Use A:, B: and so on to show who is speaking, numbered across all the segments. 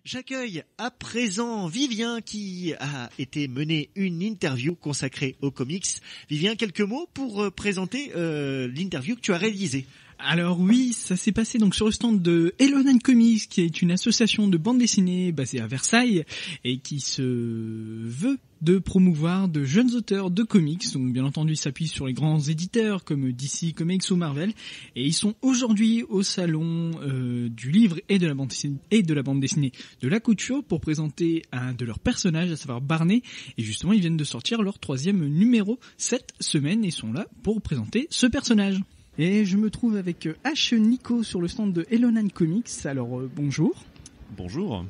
A: J'accueille à présent Vivien qui a été mené une interview consacrée aux comics. Vivien, quelques mots pour présenter l'interview que tu as réalisée.
B: Alors oui, ça s'est passé donc sur le stand de Elonan Comics, qui est une association de bande dessinée basée à Versailles et qui se veut de promouvoir de jeunes auteurs de comics. Donc bien entendu, ils s'appuient sur les grands éditeurs comme DC Comics ou Marvel, et ils sont aujourd'hui au salon du livre et de la bande dessinée de la couture pour présenter un de leurs personnages, à savoir Barney. Et justement, ils viennent de sortir leur 3e numéro cette semaine et sont là pour présenter ce personnage. Et je me trouve avec H. Nico sur le stand de Elonan Comics. Alors bonjour.
C: Bonjour.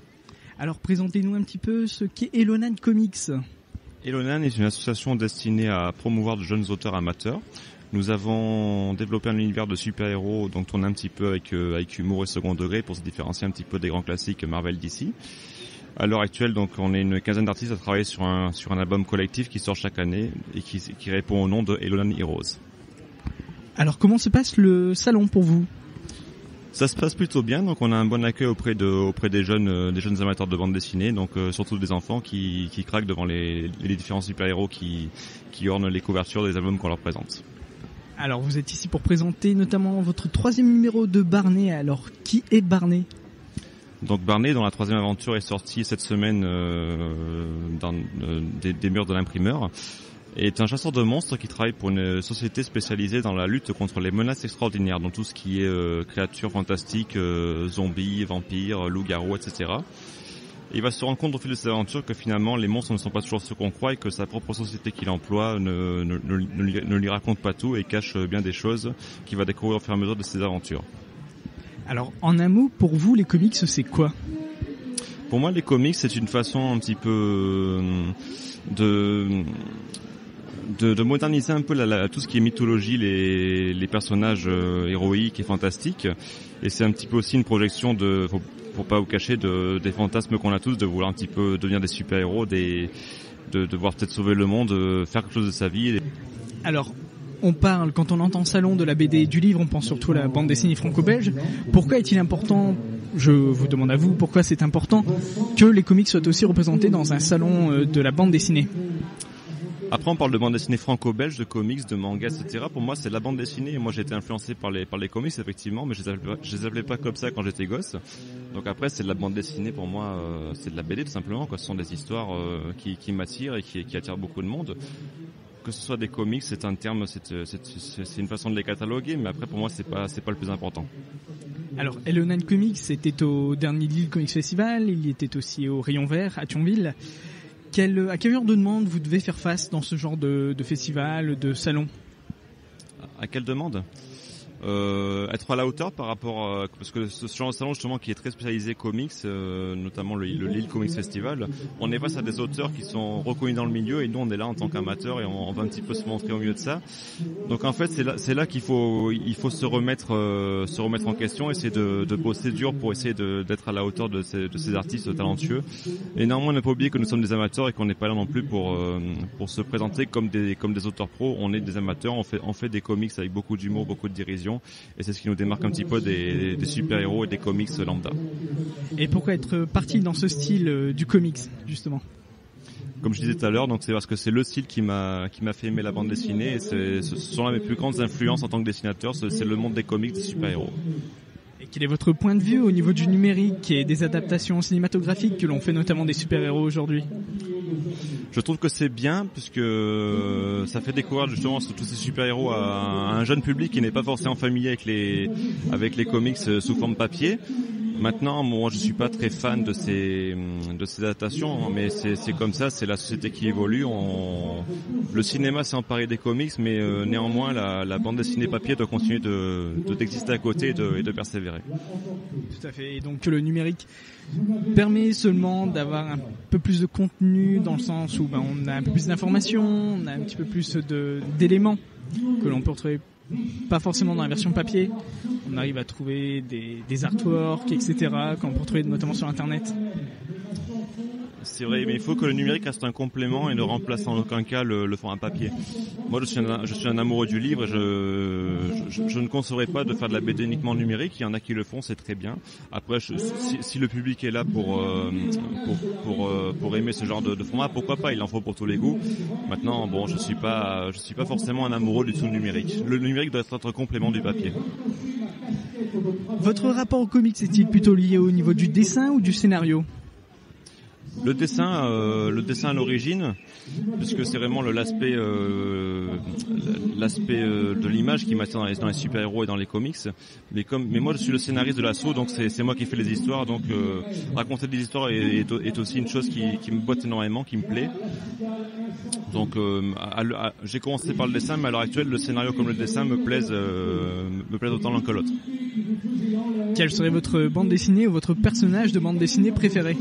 B: Alors présentez-nous un petit peu ce qu'est Elonan Comics.
C: Elonan est une association destinée à promouvoir de jeunes auteurs amateurs. Nous avons développé un univers de super-héros dont on tourne un petit peu avec humour et second degré pour se différencier un petit peu des grands classiques Marvel DC. À l'heure actuelle, donc, on est une quinzaine d'artistes à travailler sur un album collectif qui sort chaque année et qui répond au nom de Elonan Heroes.
B: Alors comment se passe le salon pour vous ?
C: Ça se passe plutôt bien, donc on a un bon accueil auprès des jeunes amateurs de bande dessinée, donc surtout des enfants qui craquent devant les différents super-héros qui ornent les couvertures des albums qu'on leur présente.
B: Alors vous êtes ici pour présenter notamment votre 3e numéro de Barney. Alors qui est Barney ?
C: Donc Barney, dont la 3e aventure est sortie cette semaine dans des murs de l'imprimeur, est un chasseur de monstres qui travaille pour une société spécialisée dans la lutte contre les menaces extraordinaires, donc tout ce qui est créatures fantastiques, zombies, vampires, loups-garous, etc. Et il va se rendre compte au fil de ses aventures que finalement les monstres ne sont pas toujours ceux qu'on croit et que sa propre société qu'il emploie ne lui raconte pas tout et cache bien des choses qu'il va découvrir au fur et à mesure de ses aventures.
B: Alors en un mot, pour vous les comics c'est quoi ?
C: Pour moi les comics c'est une façon un petit peu de moderniser un peu tout ce qui est mythologie, les personnages héroïques et fantastiques. Et c'est un petit peu aussi une projection faut pas vous cacher, des fantasmes qu'on a tous, de vouloir un petit peu devenir des super-héros, de voir peut-être sauver le monde, faire quelque chose de sa vie.
B: Alors, on parle, quand on entend salon de la BD et du livre, on pense surtout à la bande dessinée franco-belge. Pourquoi est-il important, je vous demande à vous, pourquoi c'est important que les comics soient aussi représentés dans un salon de la bande dessinée ?
C: Après, on parle de bande dessinée franco-belge, de comics, de mangas, etc. Pour moi, c'est la bande dessinée. Et moi, j'ai été influencé par les comics, effectivement, mais je les appelais pas comme ça quand j'étais gosse. Donc après, c'est de la bande dessinée. Pour moi, c'est de la BD, tout simplement, quoi. Ce sont des histoires qui m'attirent et qui attirent beaucoup de monde. Que ce soit des comics, c'est un terme, c'est une façon de les cataloguer, mais après, pour moi, c'est pas le plus important.
B: Alors, Elonan Comics était au dernier Lille Comics Festival. Il y était aussi au Rayon Vert à Thionville. À quel genre de demande vous devez faire face dans ce genre de festival, de salon ?
C: À quelle demande ? Être à la hauteur par rapport parce que ce genre de salon justement qui est très spécialisé comics, notamment le Lille Comics Festival, on est face à des auteurs qui sont reconnus dans le milieu et nous on est là en tant qu'amateurs et on va un petit peu se montrer au milieu de ça. Donc en fait c'est là qu'il faut se remettre en question, essayer de bosser dur pour essayer d'être à la hauteur de ces artistes talentueux. Et néanmoins ne pas oublier que nous sommes des amateurs et qu'on n'est pas là non plus pour se présenter comme des auteurs pros. On est des amateurs, on fait des comics avec beaucoup d'humour, beaucoup de dérision. Et c'est ce qui nous démarque un petit peu des super-héros et des comics lambda. Et
B: pourquoi être parti dans ce style du comics, justement ?
C: Comme je disais tout à l'heure, donc c'est parce que c'est le style qui m'a fait aimer la bande dessinée et ce sont là mes plus grandes influences en tant que dessinateur, c'est le monde des comics, des super-héros.
B: Et quel est votre point de vue au niveau du numérique et des adaptations cinématographiques que l'on fait notamment des super-héros aujourd'hui ?
C: Je trouve que c'est bien puisque ça fait découvrir justement tous ces super-héros à un jeune public qui n'est pas forcément familier avec les comics sous forme papier. Maintenant, moi, je suis pas très fan de ces adaptations, mais c'est comme ça, c'est la société qui évolue. Le cinéma s'est emparé des comics, mais néanmoins, la bande dessinée papier doit continuer d'exister à côté et de persévérer.
B: Tout à fait. Et donc le numérique permet seulement d'avoir un peu plus de contenu dans le sens où on a un peu plus d'informations, on a un petit peu plus d'éléments que l'on peut retrouver pas forcément dans la version papier. On arrive à trouver des artworks, etc. qu'on peut retrouver notamment sur Internet.
C: C'est vrai, mais il faut que le numérique reste un complément et ne remplace en aucun cas le format papier. Moi, je suis un amoureux du livre et je ne concevrais pas de faire de la BD uniquement numérique. Il y en a qui le font, c'est très bien. Après, si le public est là pour aimer ce genre de format, pourquoi pas? Il en faut pour tous les goûts. Maintenant, bon, je suis pas forcément un amoureux du tout numérique. Le numérique doit être un complément du papier.
B: Votre rapport au comics est-il plutôt lié au niveau du dessin ou du scénario ?
C: Le dessin à l'origine, puisque c'est vraiment l'aspect de l'image qui m'attire dans les super-héros et dans les comics. Mais moi je suis le scénariste de l'assaut, donc c'est moi qui fais les histoires. Donc raconter des histoires est aussi une chose qui me botte énormément, qui me plaît. Donc j'ai commencé par le dessin, mais à l'heure actuelle le scénario comme le dessin me plaisent autant l'un que l'autre.
B: Quelle serait votre bande dessinée ou votre personnage de bande dessinée préféré ?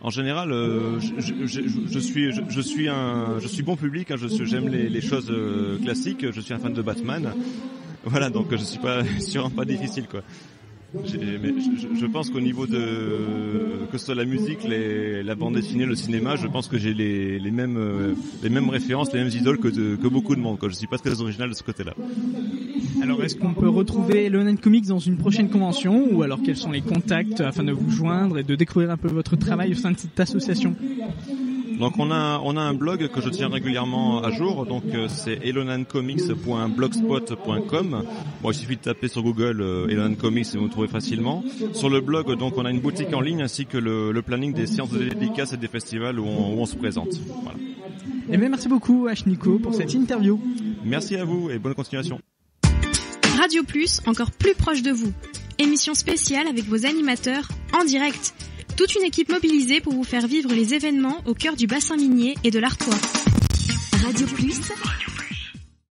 C: En général, je suis bon public. Hein, j'aime les choses classiques. Je suis un fan de Batman. Voilà, donc je suis sûrement pas difficile, quoi. Mais je pense qu'au niveau que ce soit la musique, la bande dessinée, le cinéma, je pense que j'ai les mêmes références, les mêmes idoles que beaucoup de monde, quoi. Je suis pas très original de ce côté-là.
B: Alors, est-ce qu'on peut retrouver Elonen Comics dans une prochaine convention, ou alors quels sont les contacts afin de vous joindre et de découvrir un peu votre travail au sein de cette association ?
C: Donc on a un blog que je tiens régulièrement à jour, donc c'est elonancomics.blogspot.com. Bon, il suffit de taper sur Google Elonen Comics et vous le trouvez facilement. Sur le blog, donc on a une boutique en ligne ainsi que le planning des séances de dédicaces et des festivals où on se présente. Voilà.
B: Eh bien, merci beaucoup H. Nico pour cette interview.
C: Merci à vous et bonne continuation.
D: Radio Plus, encore plus proche de vous. Émission spéciale avec vos animateurs en direct. Toute une équipe mobilisée pour vous faire vivre les événements au cœur du bassin minier et de l'Artois.
E: Radio Plus.